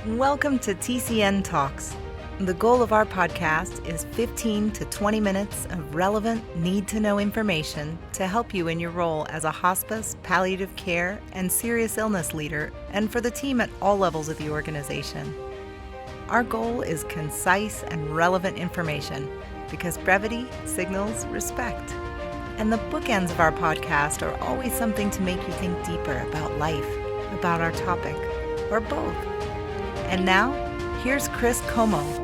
Welcome to TCN Talks. The goal of our podcast is 15 to 20 minutes of relevant, need-to-know information to help you in your role as a hospice, palliative care, and serious illness leader, and for the team at all levels of the organization. Our goal is concise and relevant information because brevity signals respect. And the bookends of our podcast are always something to make you think deeper about life, about our topic, or both. And now, here's Chris Comeaux.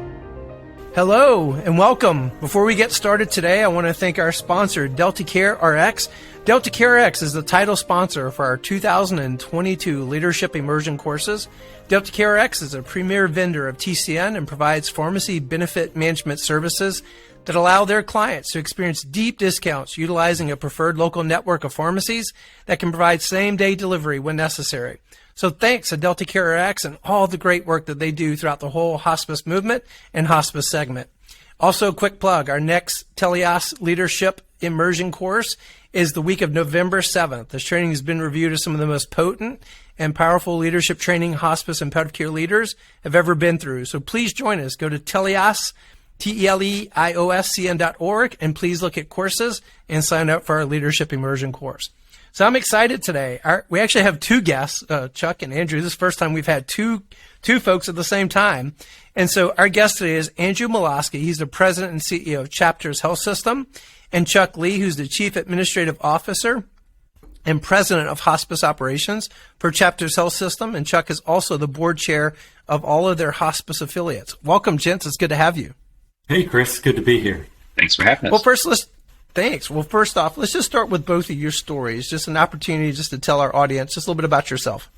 Hello and welcome. Before we get started today, I want to thank our sponsor, DeltaCare RX. DeltaCare RX is the title sponsor for our 2022 Leadership Immersion courses. DeltaCare RX is a premier vendor of TCN and provides pharmacy benefit management services that allow their clients to experience deep discounts utilizing a preferred local network of pharmacies that can provide same-day delivery when necessary. So thanks to DeltaCare RX and all the great work that they do throughout the whole hospice movement and hospice segment. Also, quick plug, our next Teleios Leadership Immersion course is the week of November 7th. This training has been reviewed as some of the most potent and powerful leadership training hospice and palliative care leaders have ever been through. So please join us. Go to Teleios, TELEIOSCN.org, and please look at courses and sign up for our Leadership Immersion course. So I'm excited today. We actually have two guests, Chuck and Andrew. This is the first time we've had two folks at the same time. And so our guest today is Andrew Molosky. He's the president and CEO of Chapters Health System, and Chuck Lee, who's the chief administrative officer and president of hospice operations for Chapters Health System. And Chuck is also the board chair of all of their hospice affiliates. Welcome, gents. It's good to have you. Hey, Chris. Good to be here. Thanks for having us. Well, Thanks. Well, first off, let's just start with both of your stories. Just an opportunity just to tell our audience just a little bit about yourself.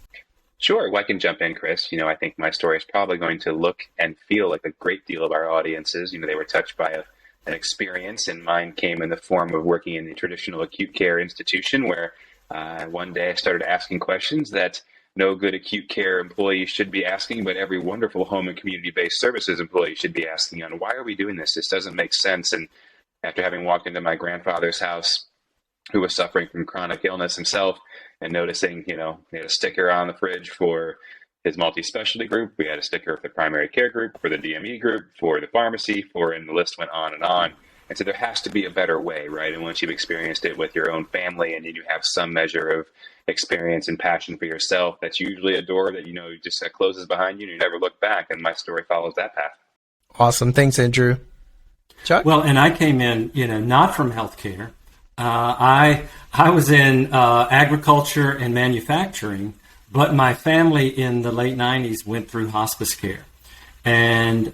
Sure. Well, I can jump in, Chris. I think my story is probably going to look and feel like a great deal of our audiences. They were touched by an experience, and mine came in the form of working in the traditional acute care institution where one day I started asking questions that no good acute care employee should be asking, but every wonderful home and community-based services employee should be asking on why are we doing this? This doesn't make sense. And after having walked into my grandfather's house, who was suffering from chronic illness himself, and noticing, we had a sticker on the fridge for his multi-specialty group. We had a sticker for the primary care group, for the DME group, for the pharmacy, and the list went on. And so there has to be a better way, right? And once you've experienced it with your own family and you have some measure of experience and passion for yourself, that's usually a door that, just closes behind you and you never look back. And my story follows that path. Awesome. Thanks, Andrew. Chuck? Well, and I came in, not from healthcare. I was in agriculture and manufacturing, but my family in the late 90s went through hospice care, and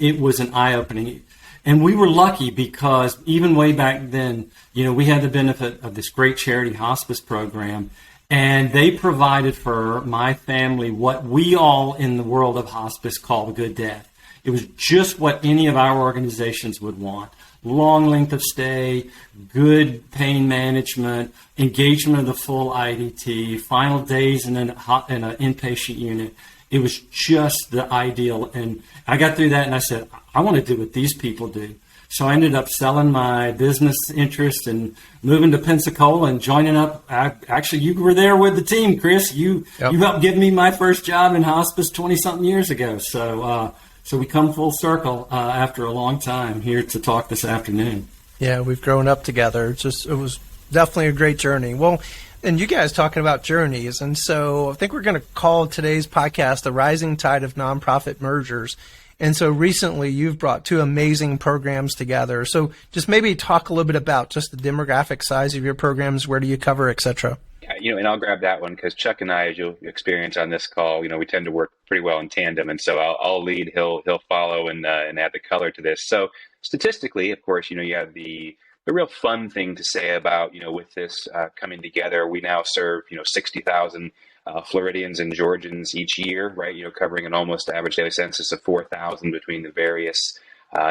it was an eye-opening. And we were lucky because even way back then, we had the benefit of this great charity hospice program, and they provided for my family what we all in the world of hospice call a good death. It was just what any of our organizations would want. Long length of stay, good pain management, engagement of the full IDT, final days in an inpatient unit. It was just the ideal. And I got through that and I said, I want to do what these people do. So I ended up selling my business interest and moving to Pensacola and joining up. Actually, you were there with the team, Chris. You helped give me my first job in hospice 20-something years ago. So we come full circle after a long time here to talk this afternoon. Yeah, we've grown up together. It was definitely a great journey. Well, and you guys talking about journeys, and so I think we're going to call today's podcast The Rising Tide of Nonprofit Mergers. And so recently you've brought two amazing programs together. So just maybe talk a little bit about just the demographic size of your programs, where do you cover, et cetera. And I'll grab that one because Chuck and I, as you'll experience on this call, we tend to work pretty well in tandem. And so I'll lead, he'll follow and add the color to this. So statistically, of course, you have the real fun thing to say about, with this coming together, we now serve, 60,000 Floridians and Georgians each year, right? Covering an almost average daily census of 4,000 between the various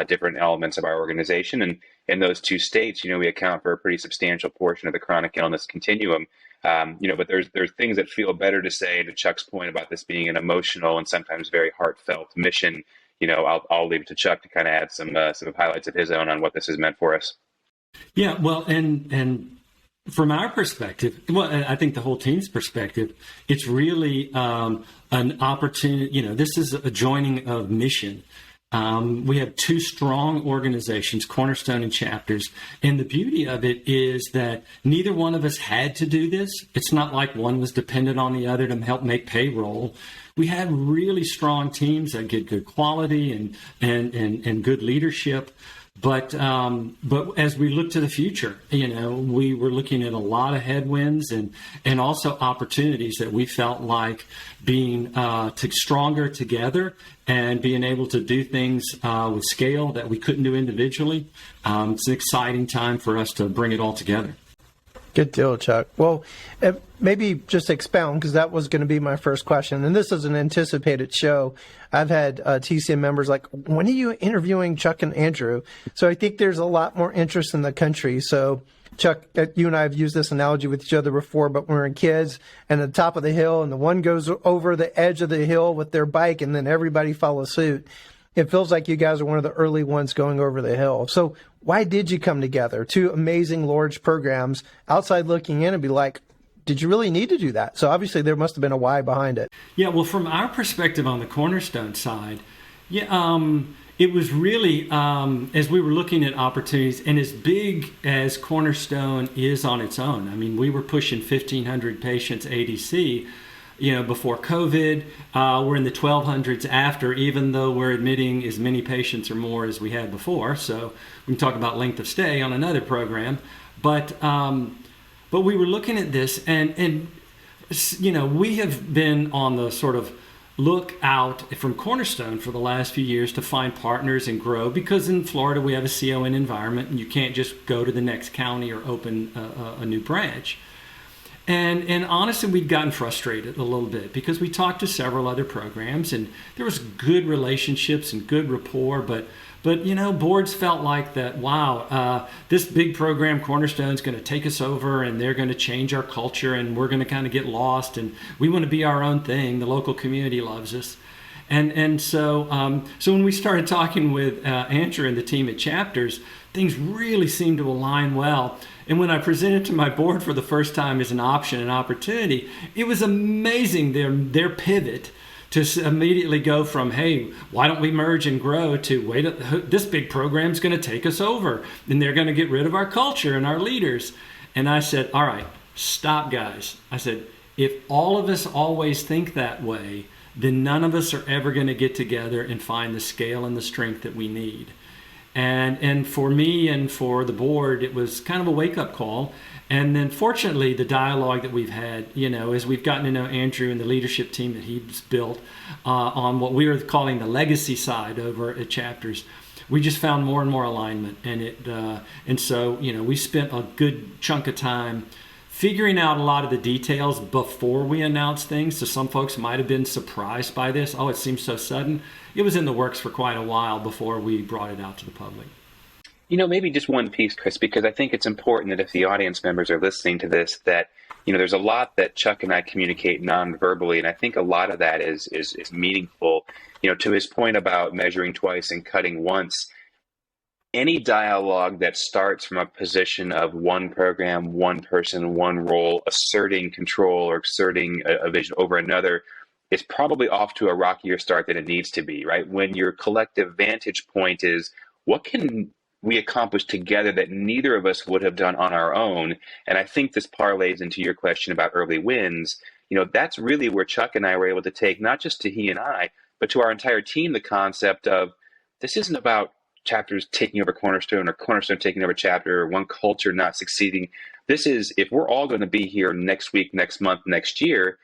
different elements of our organization. And in those two states, we account for a pretty substantial portion of the chronic illness continuum. But there's things that feel better to say, to Chuck's point about this being an emotional and sometimes very heartfelt mission. I'll leave it to Chuck to kind of add some highlights of his own on what this has meant for us. Yeah, well, and From our perspective, well, I think the whole team's perspective, it's really an opportunity. This is a joining of mission. We have two strong organizations, Cornerstone and Chapters. And the beauty of it is that neither one of us had to do this. It's not like one was dependent on the other to help make payroll. We had really strong teams that get good quality and good leadership. But as we look to the future, we were looking at a lot of headwinds and also opportunities that we felt like being stronger together and being able to do things with scale that we couldn't do individually. It's an exciting time for us to bring it all together. Good deal, Chuck. Well, maybe just expound, because that was going to be my first question. And this is an anticipated show. I've had TCN members like, when are you interviewing Chuck and Andrew? So I think there's a lot more interest in the country. So, Chuck, you and I have used this analogy with each other before, but when we were kids and at the top of the hill and the one goes over the edge of the hill with their bike and then everybody follows suit. It feels like you guys are one of the early ones going over the hill. So why did you come together? Two amazing large programs, outside looking in and be like, did you really need to do that? So obviously there must have been a why behind it. Yeah, well, from our perspective on the Cornerstone side, it was really, as we were looking at opportunities, and as big as Cornerstone is on its own, I mean, we were pushing 1,500 patients ADC, before COVID. We're in the 1,200s after, even though we're admitting as many patients or more as we had before. So we can talk about length of stay on another program. But we were looking at this, and we have been on the sort of lookout from Cornerstone for the last few years to find partners and grow, because in Florida we have a CON environment, and you can't just go to the next county or open a new branch. And honestly, we'd gotten frustrated a little bit because we talked to several other programs and there was good relationships and good rapport, but boards felt like that, wow, this big program, Cornerstone, is going to take us over and they're going to change our culture and we're going to kind of get lost and we want to be our own thing. The local community loves us. So when we started talking with Andrew and the team at Chapters, things really seemed to align well. And when I presented to my board for the first time as an option, an opportunity, it was amazing their pivot to immediately go from, hey, why don't we merge and grow, to, wait, this big program's going to take us over and they're going to get rid of our culture and our leaders. And I said, all right, stop, guys. I said, if all of us always think that way, then none of us are ever going to get together and find the scale and the strength that we need. And for me and for the board, it was kind of a wake-up call. And then fortunately, the dialogue that we've had, as we've gotten to know Andrew and the leadership team that he's built on what we were calling the legacy side over at Chapters, we just found more and more alignment. And so we spent a good chunk of time figuring out a lot of the details before we announced things. So some folks might have been surprised by this. Oh, it seems so sudden. It was in the works for quite a while before we brought it out to the public. Maybe just one piece, Chris, because I think it's important that if the audience members are listening to this, that, there's a lot that Chuck and I communicate non-verbally, and I think a lot of that is meaningful. To his point about measuring twice and cutting once, any dialogue that starts from a position of one program, one person, one role, asserting control or asserting a vision over another, is probably off to a rockier start than it needs to be, right? When your collective vantage point is, what can we accomplish together that neither of us would have done on our own? And I think this parlays into your question about early wins. That's really where Chuck and I were able to take, not just to he and I, but to our entire team, the concept of, this isn't about Chapters taking over Cornerstone or Cornerstone taking over Chapter or one culture not succeeding. This is, if we're all going to be here next week, next month, next year,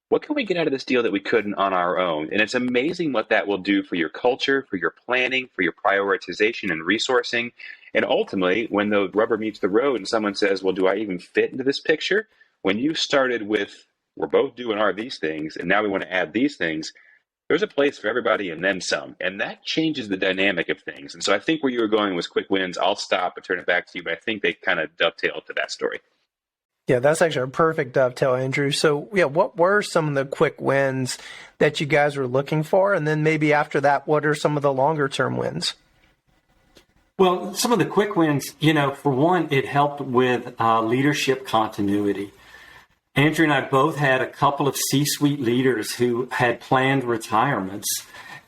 what can we get out of this deal that we couldn't on our own? And it's amazing what that will do for your culture, for your planning, for your prioritization and resourcing. And ultimately, when the rubber meets the road and someone says, well, do I even fit into this picture? When you started with, we're both doing these things, and now we want to add these things, there's a place for everybody and then some. And that changes the dynamic of things. And so I think where you were going was quick wins. I'll stop and turn it back to you, but I think they kind of dovetail to that story. Yeah, that's actually a perfect dovetail, Andrew. So, what were some of the quick wins that you guys were looking for? And then maybe after that, what are some of the longer term wins? Well, some of the quick wins, for one, it helped with leadership continuity. Andrew and I both had a couple of C-suite leaders who had planned retirements,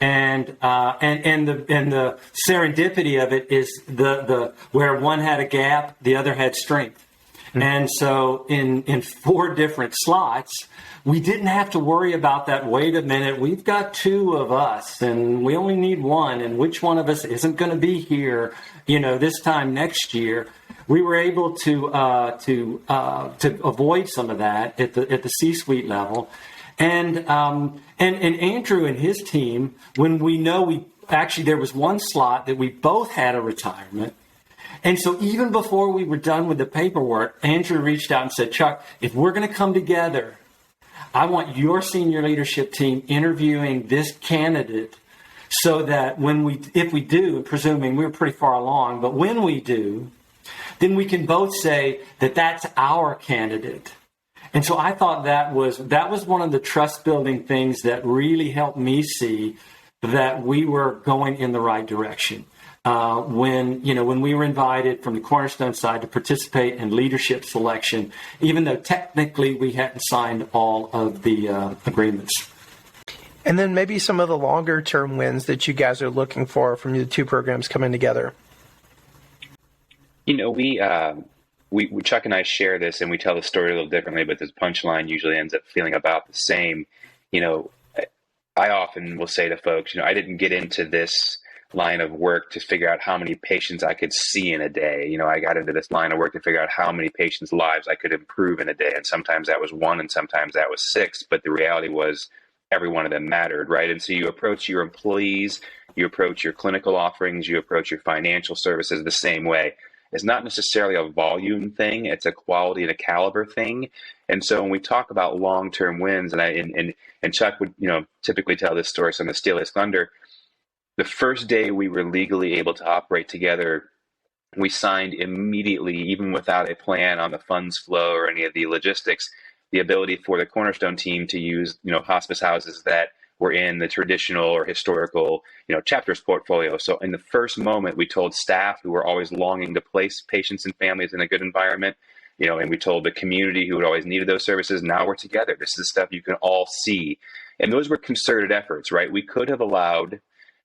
and the serendipity of it is the where one had a gap, the other had strength. Mm-hmm. And so in 4 different slots, we didn't have to worry about that. Wait a minute, we've got 2 of us and we only need 1, and which one of us isn't going to be here, this time next year. We were able to avoid some of that at the C-suite level, and Andrew and his team, when there was one slot that we both had a retirement. And so even before we were done with the paperwork, Andrew reached out and said, Chuck, if we're going to come together, I want your senior leadership team interviewing this candidate so that if we do, presuming we're pretty far along, but when we do, then we can both say that that's our candidate. And so I thought that was one of the trust building things that really helped me see that we were going in the right direction. When we were invited from the Cornerstone side to participate in leadership selection, even though technically we hadn't signed all of the agreements. And then maybe some of the longer term wins that you guys are looking for from the 2 programs coming together. We Chuck and I share this, and we tell the story a little differently, but the punchline usually ends up feeling about the same. I often will say to folks, I didn't get into this line of work to figure out how many patients I could see in a day. I got into this line of work to figure out how many patients' lives I could improve in a day. And sometimes that was 1 and sometimes that was 6. But the reality was every one of them mattered, right? And so you approach your employees, you approach your clinical offerings, you approach your financial services the same way. It's not necessarily a volume thing. It's a quality and a caliber thing. And so when we talk about long-term wins, and Chuck would, typically tell this story, so I'm going to steal his thunder. The first day we were legally able to operate together, we signed immediately, even without a plan on the funds flow or any of the logistics, the ability for the Cornerstone team to use, hospice houses that were in the traditional or historical, chapters portfolio. So in the first moment, we told staff who were always longing to place patients and families in a good environment, and we told the community who had always needed those services, now we're together. This is stuff you can all see. And those were concerted efforts, right? We could have allowed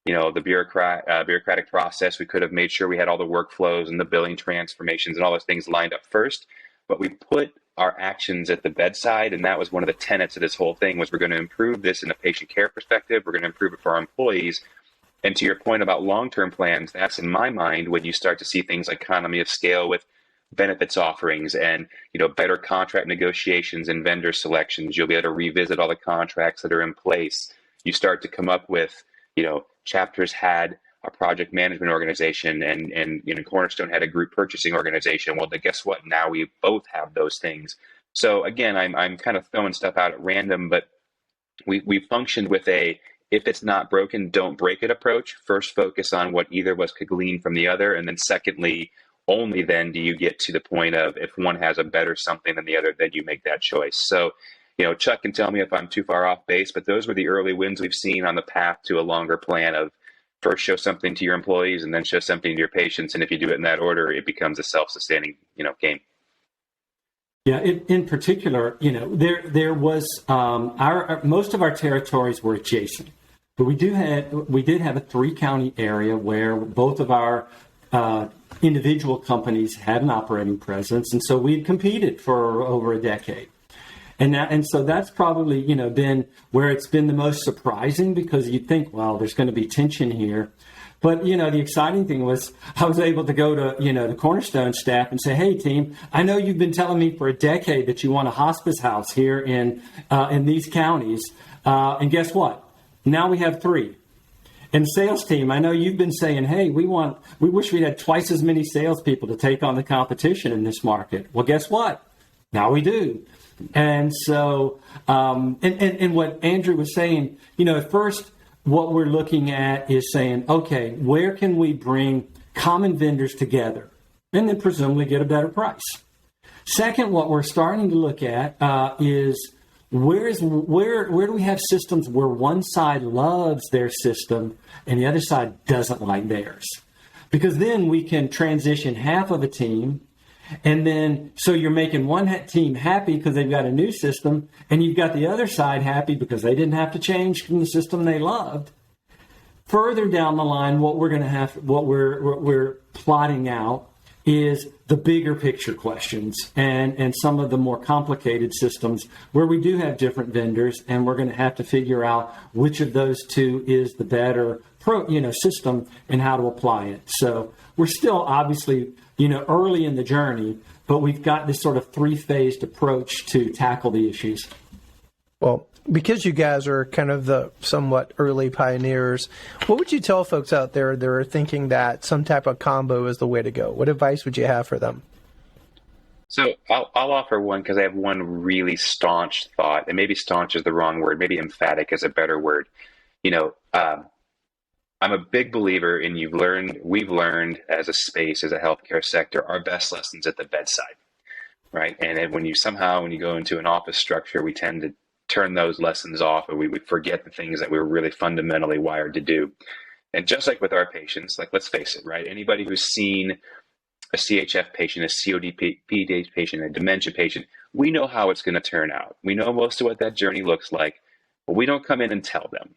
the bureaucratic process. We could have made sure we had all the workflows and the billing transformations and all those things lined up first, but we put our actions at the bedside, and that was one of the tenets of this whole thing, was we're going to improve this in a patient care perspective. We're going to improve it for our employees. And to your point about long-term plans, that's in my mind when you start to see things like economy of scale with benefits offerings and better contract negotiations and vendor selections. You'll be able to revisit all the contracts that are in place. You start to come up with chapters had a project management organization and Cornerstone had a group purchasing organization. Well, guess what? Now we both have those things. So again, I'm kind of throwing stuff out at random, but we functioned with a, if it's not broken, don't break it approach. First, focus on what either of us could glean from the other. And then secondly, only then do you get to the point of if one has a better something than the other, then you make that choice. So, Chuck can tell me if I'm too far off base, but those were the early wins we've seen on the path to a longer plan of first show something to your employees and then show something to your patients. And if you do it in that order, it becomes a self-sustaining, game. Yeah, in particular, there was most of our territories were adjacent, but we did have a 3-county area where both of our individual companies had an operating presence, and so we had competed for over a decade. And so that's probably, been where it's been the most surprising, because you'd think, well, there's going to be tension here. But, the exciting thing was I was able to go to, the Cornerstone staff and say, hey, team, I know you've been telling me for a decade that you want a hospice house here in these counties. And guess what? Now we have 3. And sales team, I know you've been saying, hey, we wish we had twice as many salespeople to take on the competition in this market. Well, guess what? Now we do. And so, and what Andrew was saying, at first, what we're looking at is saying, okay, where can we bring common vendors together and then presumably get a better price? Second, what we're starting to look at is where do we have systems where one side loves their system and the other side doesn't like theirs? because then we can transition half of a team. And then, so you're making one team happy because they've got a new system, and you've got the other side happy because they didn't have to change from the system they loved. Further down the line, what we're plotting out is the bigger picture questions and some of the more complicated systems where we do have different vendors, and we're going to have to figure out which of those two is the better system and how to apply it. So we're still obviously early in the journey, but we've got this sort of three-phased approach to tackle the issues. Well, because you guys are kind of the somewhat early pioneers, what would you tell folks out there that are thinking that some type of combo is the way to go? What advice would you have for them? So I'll offer one, because I have one really staunch thought, and maybe staunch is the wrong word. Maybe emphatic is a better word. I'm a big believer in we've learned as a space, as a healthcare sector, our best lessons at the bedside, right? And when you go into an office structure, we tend to turn those lessons off, and we would forget the things that we were really fundamentally wired to do. And just like with our patients, like, let's face it, right? Anybody who's seen a CHF patient, a COPD patient, a dementia patient, we know how it's going to turn out. We know most of what that journey looks like, but we don't come in and tell them.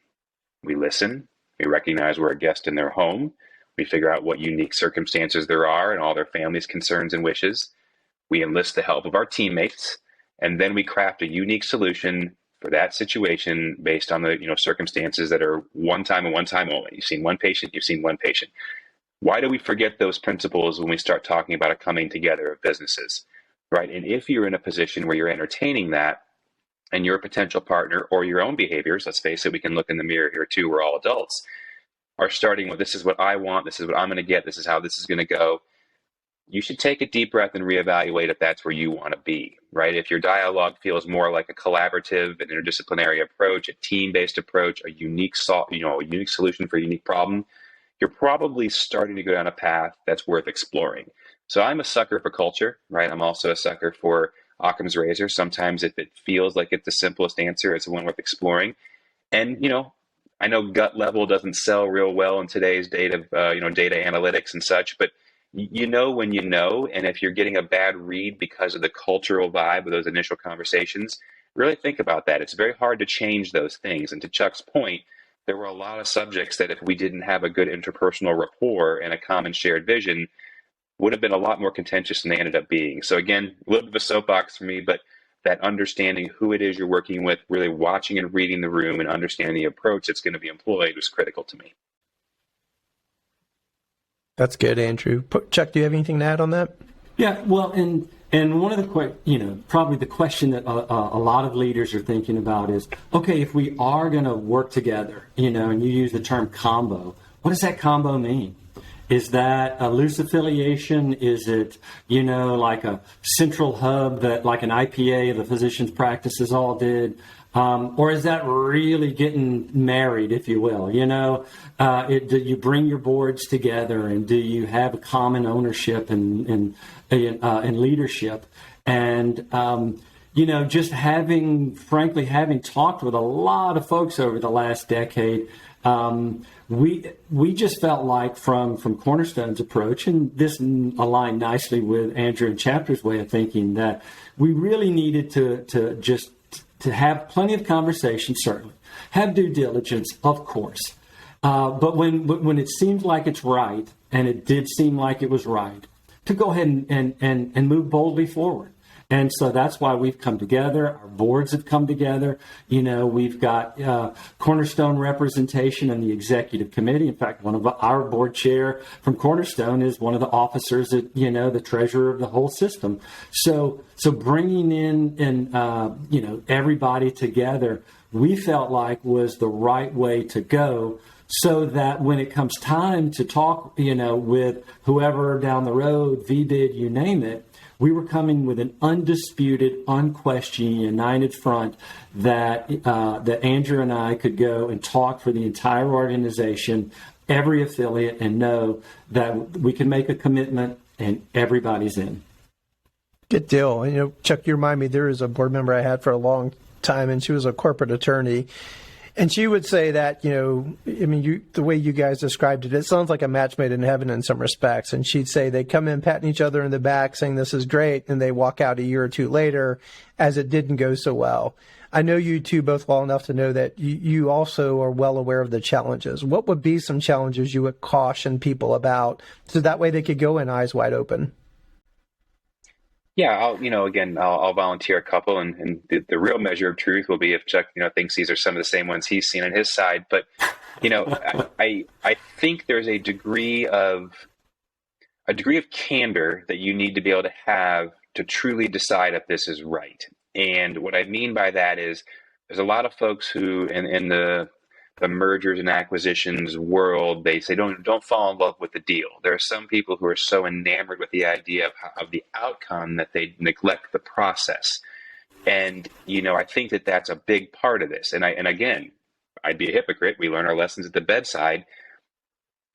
We listen. We recognize we're a guest in their home. We figure out what unique circumstances there are and all their family's concerns and wishes. We enlist the help of our teammates, and then we craft a unique solution for that situation based on the circumstances that are one time and one time only. You've seen one patient, you've seen one patient. Why do we forget those principles when we start talking about a coming together of businesses, right? And if you're in a position where you're entertaining that, and your potential partner or your own behaviors, let's face it, we can look in the mirror here too, we're all adults, are starting with, this is what I want, this is what I'm going to get, this is how this is going to go. You should take a deep breath and reevaluate if that's where you want to be, right? If your dialogue feels more like a collaborative and interdisciplinary approach, a team-based approach, a unique solution for a unique problem, you're probably starting to go down a path that's worth exploring. So I'm a sucker for culture, right? I'm also a sucker for Occam's razor. Sometimes if it feels like it's the simplest answer, it's the one worth exploring. And, I know gut level doesn't sell real well in today's data analytics and such, but when you know, and if you're getting a bad read because of the cultural vibe of those initial conversations, really think about that. It's very hard to change those things. And to Chuck's point, there were a lot of subjects that if we didn't have a good interpersonal rapport and a common shared vision, would have been a lot more contentious than they ended up being. So again, a little bit of a soapbox for me, but that understanding who it is you're working with, really watching and reading the room and understanding the approach that's going to be employed was critical to me. That's good, Andrew. Chuck, do you have anything to add on that? Yeah, well, and one of the probably the question that a lot of leaders are thinking about is, okay, if we are going to work together, and you use the term combo, what does that combo mean? Is that a loose affiliation? Is it, like a central hub that like an IPA, the physician's practices all did? Or is that really getting married, if you will? Do you bring your boards together, and do you have a common ownership and leadership? And, just having talked with a lot of folks over the last decade, we just felt like from Cornerstone's approach, and this aligned nicely with Andrew and Chapter's way of thinking, that we really needed to have plenty of conversation, certainly, have due diligence, of course, but when it seems like it's right, and it did seem like it was right, to go ahead and move boldly forward. And so that's why we've come together. Our boards have come together. We've got Cornerstone representation in the executive committee. In fact, one of our board chair from Cornerstone is one of the officers that, the treasurer of the whole system. So bringing in and, everybody together, we felt like was the right way to go, so that when it comes time to talk, with whoever down the road, VBID, you name it, we were coming with an undisputed, unquestioned, united front that Andrew and I could go and talk for the entire organization, every affiliate, and know that we can make a commitment and everybody's in. Good deal. Chuck, you remind me, there is a board member I had for a long time, and she was a corporate attorney. And she would say that, the way you guys described it, it sounds like a match made in heaven in some respects. And she'd say they come in patting each other in the back saying this is great, and they walk out a year or two later as it didn't go so well. I know you two both well enough to know that you also are well aware of the challenges. What would be some challenges you would caution people about so that way they could go in eyes wide open? Yeah, I'll volunteer a couple, and the real measure of truth will be if Chuck, thinks these are some of the same ones he's seen on his side. But, I think there's a degree of candor that you need to be able to have to truly decide if this is right. And what I mean by that is there's a lot of folks who in the mergers and acquisitions world, they say don't fall in love with the deal. There are some people who are so enamored with the idea of the outcome that they neglect the process. And I think that that's a big part of this. And again, I'd be a hypocrite. We learn our lessons at the bedside.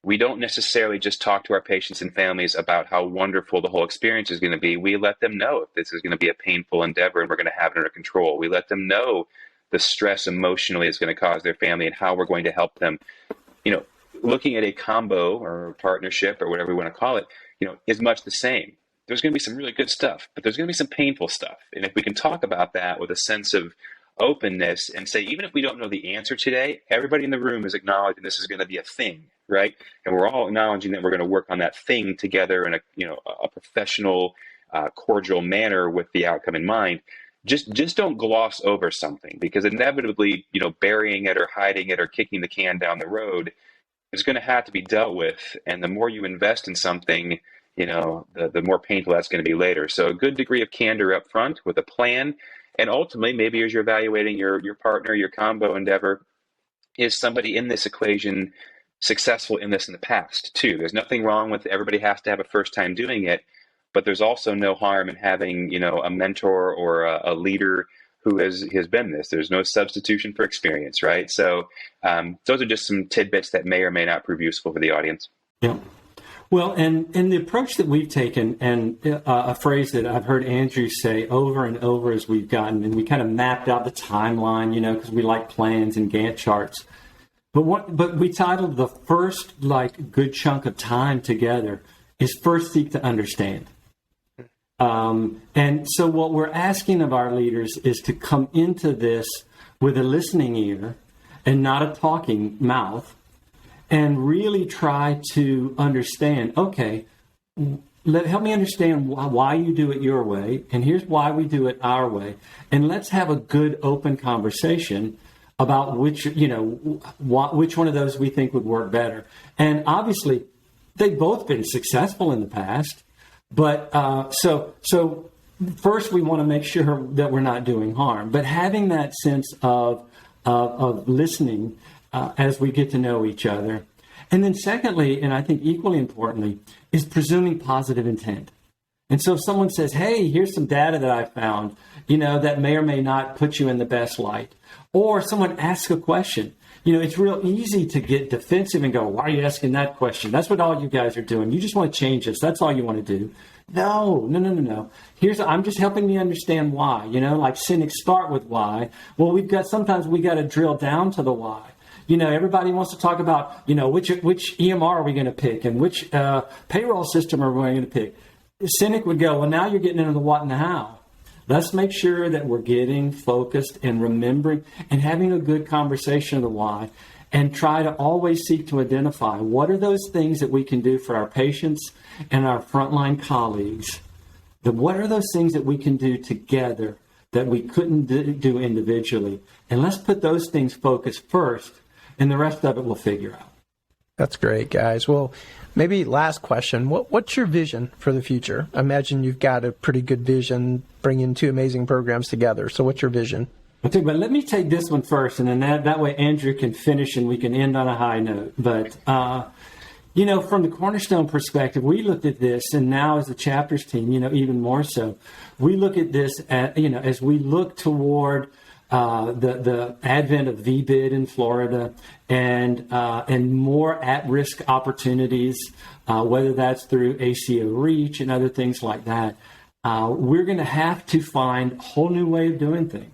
We don't necessarily just talk to our patients and families about how wonderful the whole experience is going to be. We let them know if this is going to be a painful endeavor and we're going to have it under control. We let them know the stress emotionally is going to cause their family and how we're going to help them. Looking at a combo or partnership or whatever we want to call it, is much the same. There's going to be some really good stuff, but there's going to be some painful stuff. And if we can talk about that with a sense of openness and say, even if we don't know the answer today, everybody in the room is acknowledging this is going to be a thing, right? And we're all acknowledging that we're going to work on that thing together in a professional, cordial manner with the outcome in mind. Just don't gloss over something, because inevitably, burying it or hiding it or kicking the can down the road is going to have to be dealt with. And the more you invest in something, the more painful that's going to be later. So a good degree of candor up front with a plan. And ultimately, maybe as you're evaluating your partner, your combo endeavor, is somebody in this equation successful in this in the past too? There's nothing wrong with everybody has to have a first time doing it, but there's also no harm in having, a mentor or a leader who has been this. There's no substitution for experience, right? So those are just some tidbits that may or may not prove useful for the audience. Yeah. Well, and the approach that we've taken, and a phrase that I've heard Andrew say over and over as we've gotten, and we kind of mapped out the timeline, because we like plans and Gantt charts. But we titled the first good chunk of time together is first seek to understand. And so what we're asking of our leaders is to come into this with a listening ear and not a talking mouth, and really try to understand, okay, help me understand why you do it your way, and here's why we do it our way. And let's have a good open conversation about which one of those we think would work better. And obviously, they've both been successful in the past, but so first we want to make sure that we're not doing harm, but having that sense of listening as we get to know each other. And then secondly, and I think equally importantly, is presuming positive intent. And so if someone says, hey, here's some data that I found, that may or may not put you in the best light. Or someone asks a question. It's real easy to get defensive and go, why are you asking that question? That's what all you guys are doing. You just want to change us. That's all you want to do. No. I'm just helping you understand why. Like cynics start with why. Well, sometimes we got to drill down to the why. Everybody wants to talk about, which EMR are we going to pick and which payroll system are we going to pick. The cynic would go, well, now you're getting into the what and the how. Let's make sure that we're getting focused and remembering and having a good conversation of the why, and try to always seek to identify what are those things that we can do for our patients and our frontline colleagues. What are those things that we can do together that we couldn't do individually? And let's put those things focused first, and the rest of it we'll figure out. That's great, guys. Well, maybe last question. What's your vision for the future? I imagine you've got a pretty good vision bringing two amazing programs together. So what's your vision? Okay, but let me take this one first, and then that way Andrew can finish and we can end on a high note. But, from the Cornerstone perspective, we looked at this, and now as the chapters team, even more so, we look at this, as we look toward the advent of VBID in Florida and more at-risk opportunities, whether that's through ACO REACH and other things like that, we're going to have to find a whole new way of doing things.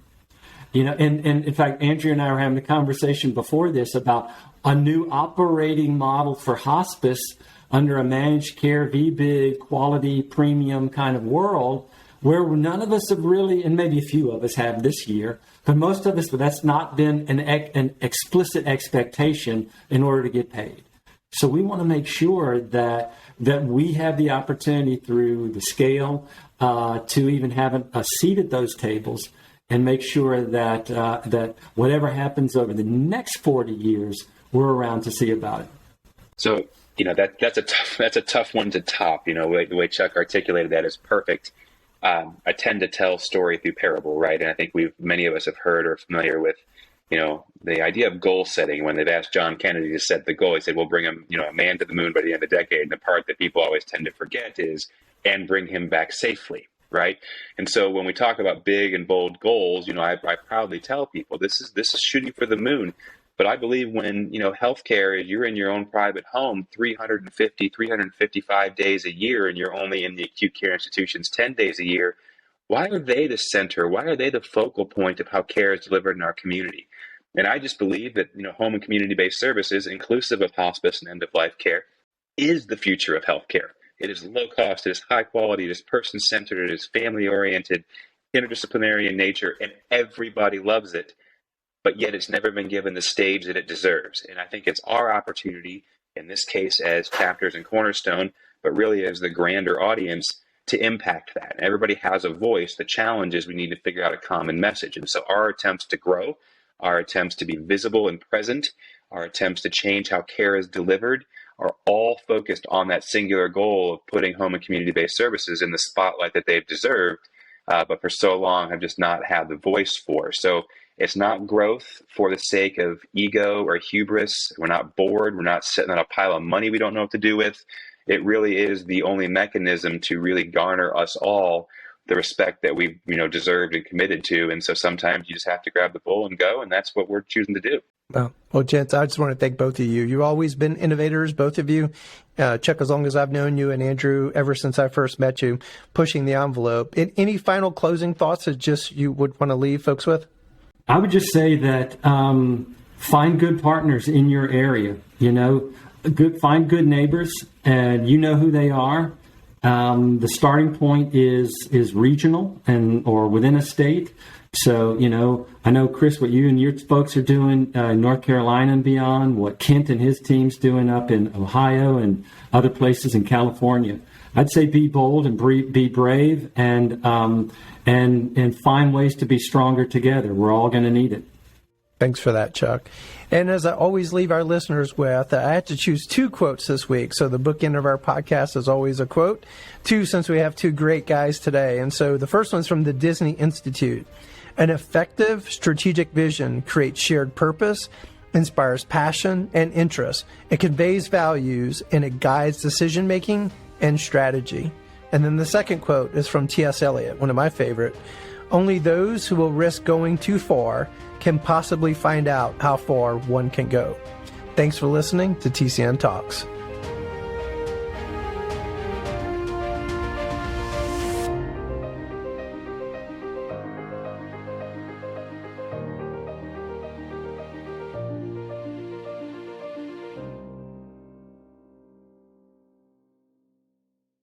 And in fact, Andrea and I were having a conversation before this about a new operating model for hospice under a managed care, VBIG, quality, premium kind of world, where none of us have really, and maybe a few of us have this year, but most of us, but that's not been an explicit expectation in order to get paid. So we want to make sure that we have the opportunity through the scale to even have a seat at those tables, and make sure that whatever happens over the next 40 years, we're around to see about it. So, that's a tough one to top. The way Chuck articulated that is perfect. I tend to tell story through parable, right? And I think many of us have heard or are familiar with, the idea of goal setting. When they've asked John Kennedy to set the goal, he said, we'll bring him, a man to the moon by the end of the decade. And the part that people always tend to forget is, and bring him back safely, right? And so when we talk about big and bold goals, I proudly tell people this is shooting for the moon. But I believe when, healthcare, you're in your own private home 350, 355 days a year, and you're only in the acute care institutions 10 days a year, why are they the center? Why are they the focal point of how care is delivered in our community? And I just believe that, home and community-based services, inclusive of hospice and end-of-life care, is the future of healthcare. It is low cost, it is high quality, it is person-centered, it is family-oriented, interdisciplinary in nature, and everybody loves it. But yet it's never been given the stage that it deserves. And I think it's our opportunity, in this case as chapters and Cornerstone, but really as the grander audience, to impact that. And everybody has a voice. The challenge is we need to figure out a common message. And so our attempts to grow, our attempts to be visible and present, our attempts to change how care is delivered are all focused on that singular goal of putting home and community-based services in the spotlight that they've deserved, but for so long have just not had the voice for. So it's not growth for the sake of ego or hubris. We're not bored. We're not sitting on a pile of money we don't know what to do with. It really is the only mechanism to really garner us all the respect that we've deserved and committed to. And so sometimes you just have to grab the bull and go, and that's what we're choosing to do. Well, gents, I just want to thank both of you. You've always been innovators, both of you. Chuck, as long as I've known you, and Andrew, ever since I first met you, pushing the envelope. Any final closing thoughts that just you would want to leave folks with? I would just say that find good partners in your area. Find good neighbors, and you know who they are. The starting point is regional or within a state. So, I know, Chris, what you and your folks are doing in North Carolina and beyond, what Kent and his team's doing up in Ohio and other places in California. I'd say be bold and be brave and find ways to be stronger together. We're all going to need it. Thanks for that, Chuck. And as I always leave our listeners with, I had to choose two quotes this week. So the bookend of our podcast is always a quote. Two, since we have two great guys today. And so the first one's from the Disney Institute. An effective strategic vision creates shared purpose, inspires passion and interest. It conveys values, and it guides decision-making and strategy. And then the second quote is from T.S. Eliot, one of my favorite. Only those who will risk going too far can possibly find out how far one can go. Thanks for listening to TCN Talks.